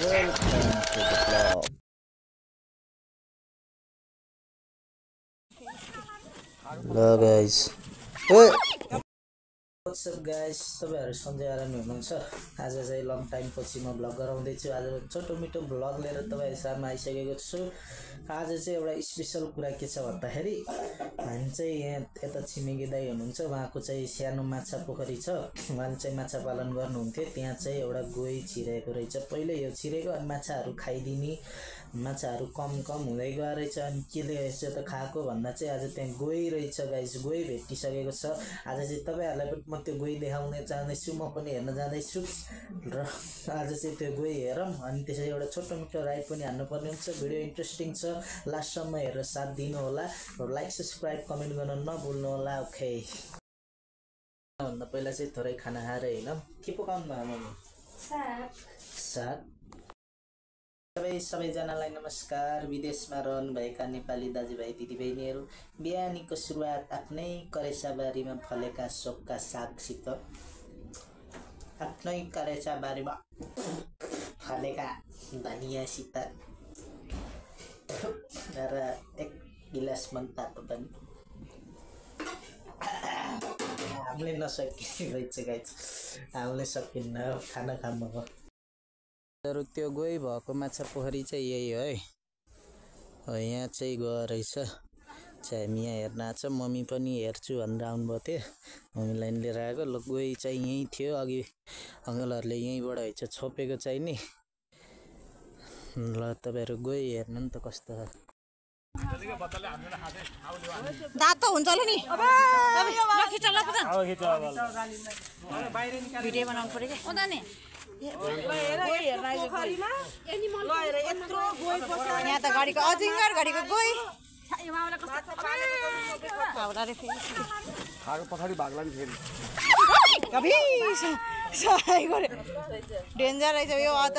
Welcome to the club. Hello guys. What's up guys? तपाईहरु सन्चै आराम हुनुहुन्छ? आज चाहिँ लङ टाइम पछि म भ्लग गराउँदै छु। आज छोटो मिठो भ्लग लिएर तपाईहरु सामु आइसकेको छु। आज चाहिँ एउटा स्पेशल कुरा के छ भन्दाखेरि हामी चाहिँ यहाँ यता छिमेकी दाइ हुनुहुन्छ, उहाँको चाहिँ सानो माछा पोखरी छ। उहाँले चाहिँ माछा पालन गर्नुहुन्थ्यो। त्यहाँ चाहिँ एउटा गोही छिरेको रहेछ। पहिले यो छिरेको अनि माछाहरु खाइदिने, माछाहरु कम हुँदै गएको रहेछ। अनि केले यसो त खाएको भन्दा चाहिँ आज त्यहाँ गोही रहेछ गाइस। गोही भेटिसकेको छ। आज चाहिँ तपाईहरुलाई पनि म त्यो गोही देखाउन चाहन्दैछु, म पनि हेर्न जाँदैछु र आज चाहिँ त्यो गोही हेरौँ। अनि त्यसै एउटा छोटो मिठो राइड पनि हान्नु पर्ने हुन्छ। भिडियो इन्ट्रेस्टिङ छ, लास्टसम्म हेरेर साथ दिनु होला र लाइक सब्स्क्राइब कमेन्ट गर्न नभुल्नु होला। ओके, भन्दा पहिला चाहिँ थोरै खाना खाएर हेरौँ। के पकाउनु भयो मम्मी? साग। सबैजनालाई नमस्कार। विदेशमा रहनुभएका नेपाली दाजुभाइ दिदीबहिनीहरू, बिहानीको सुरुवात आफ्नै करेसाबारीमा फलेका सोकका सागसित, आफ्नै करेसाबारीमा फलेका धनियाँसित र एक गिलास मन तातो पनि। हामीले नसकिने रहेछ गाइस, हामीले सकिन्न खाना खानु हो। त्यो गोही भएको माछा पोखरी चाहिँ यही हो है। यहाँ चाहिँ गयो रहेछ। चाहिँ हामी यहाँ हेर्न आएको छ। मम्मी पनि हेर्छु भनेर आउनुभएको थियो। मम्मीलाई लिएर आएको। ल गोही चाहिँ यहीँ थियो। अघि अङ्कलहरूले यहीँबाट हैछ छोपेको चाहिँ नि। ल तपाईँहरू गोही हेर्नु नि त कस्तो छ। दातो हुन्छ ल नि। भिडियो बनाउनु पर्यो के यहाँ त घडीको अजिङ्गर घडीको गोही पछाडि भाग्ला नि फेरि डेन्जर रहेछ यो त।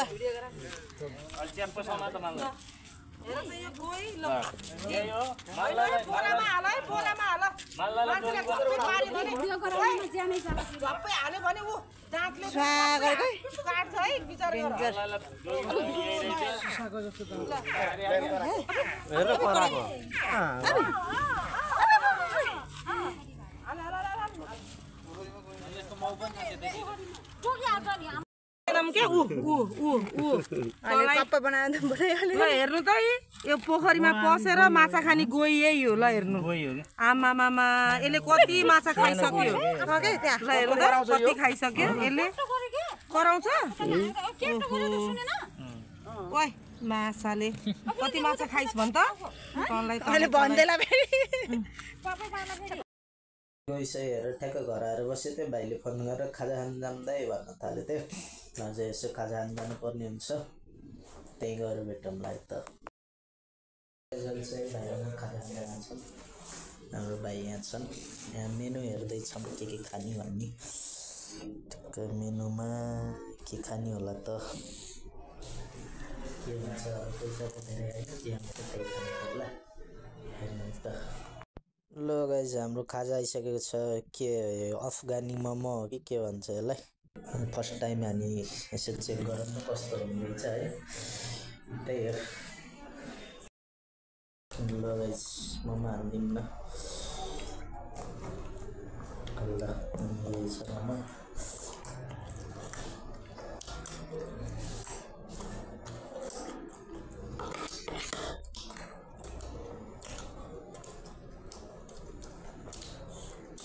हेर्नु त यो पोखरीमा पसेर माछा खाने गोही यही हो। ल हेर्नु, आमा मामा यसले कति माछा खाइसक्यो। हेर्नु त कति खाइसक्यो यसले। कराउँछ ओइ माछाले कति माछा खाइस् भन् त। गोही चाहिँ हेरेर ठ्याक्क घर आएर बस्यो। त्यो भाइले फोन गरेर खाजा खान जाँदै भन्न थाल्यो। त्यो अझ यसो खाजा खान जानुपर्ने हुन्छ। त्यही गएर भेटौँला त। चाहिँ भाइहरू खाजा खान गएको छन्। हाम्रो भाइ यहाँ छन्। यहाँ मेनु हेर्दैछौँ के खाने भन्ने। ठिक्क मेनुमा के खाने होला त, के भन्छ पैसा पठाएर होइन के हुन्छ त्यही खानु पर्ला। हेर्नु त। ल गाइज हाम्रो खाजा आइसकेको छ। के अफगानी मोमो हो कि के भन्छ यसलाई। फर्स्ट टाइम हामी यसो चेक गरौँ न कस्तो हुँदैछ है। त्यही हो। ल गाइज मोमो हालिदिउँ न। ल यही छ मोमो।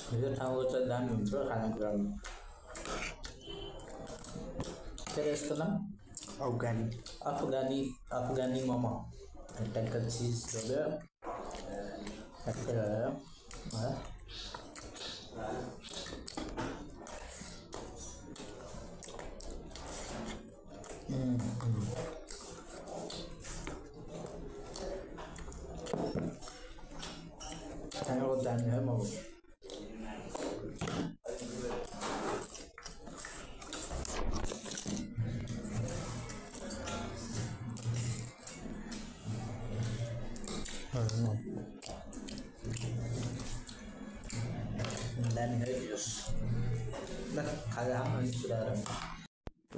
यो ठाउँको चाहिँ दामी हुन्छ खानेकुरामा। के यसको नाम? अफगानी मोमो। टक्क चिज हो टक्क खानेको दामी है मोमो।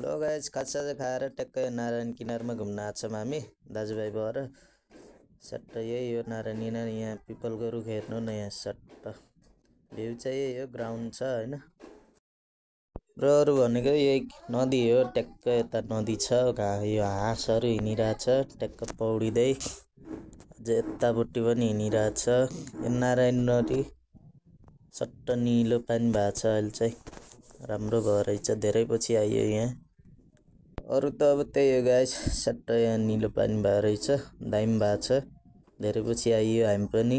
ल गाइज गाइस खाजा खाएर ट्याक्कै नारायण किनारमा घुम्न आएको छौँ हामी दाजुभाइ भएर सट्ट यही हो नारायण किनार यहाँ पिपलको रुख हेर्नु न यहाँ सट्ट भ्यू चाहिँ यही हो ग्राउन्ड छ होइन र अरू भनेको यही नदी हो ट्याक्कै यता नदी छ यो हाँसहरू हिँडिरहेछ ट्याक्क पौडिँदै अझ यतापट्टि पनि हिँडिरहेछ यो नारायण नदी सट्ट निलो पानी भएको छ अहिले चाहिँ राम्रो भयो रहेछ धेरै पछि आइयो यहाँ अरू त अब त्यही हो गाइस सट्ट यहाँ निलो पानी भएको रहेछ दामी भएको छ धेरै पछि आइयो हामी पनि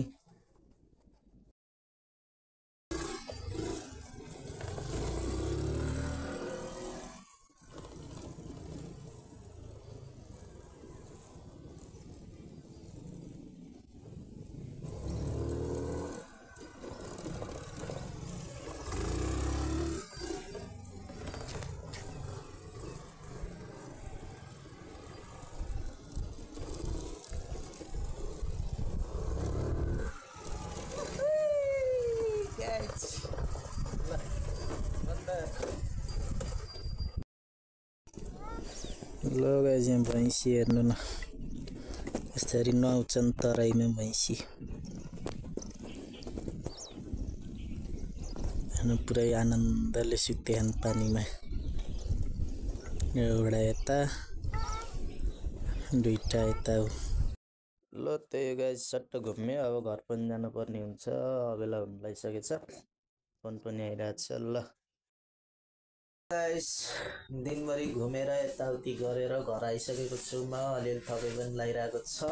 ल गाइस यहाँ भैँसी हेर्नु न यसरी नुहाउँछन् तराईमा भैँसी पुरै आनन्दले सुत्यान् पानीमा एउटा यता दुईटा यता ल त्यही गाइस सट्ट घुम्यो अब घर पनि जानुपर्ने हुन्छ अबेला हुन लागिसकेछ फोन पनि आइरहेछ ल गाइस दिनभरि घुमेर यताउति गरेर घर आइसकेको छु म अलिअलि थकै पनि लागिरहेको छ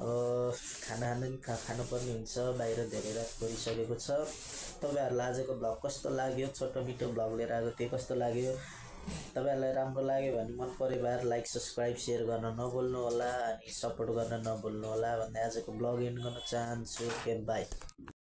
अब खाना खानुपर्ने हुन्छ बाहिर धेरै रात परिसकेको छ तपाईँहरूलाई आजको भ्लग कस्तो लाग्यो छोटो मिठो भ्लग लिएर आएको थिएँ कस्तो लाग्यो तपाईँहरूलाई राम्रो लाग्यो भने मन पऱ्यो भएर लाइक सब्सक्राइब सेयर गर्न नभुल्नु होला अनि सपोर्ट गर्न नभुल्नु होला भन्दै आजको भ्लग एन्ड गर्न चाहन्छु ओके बाई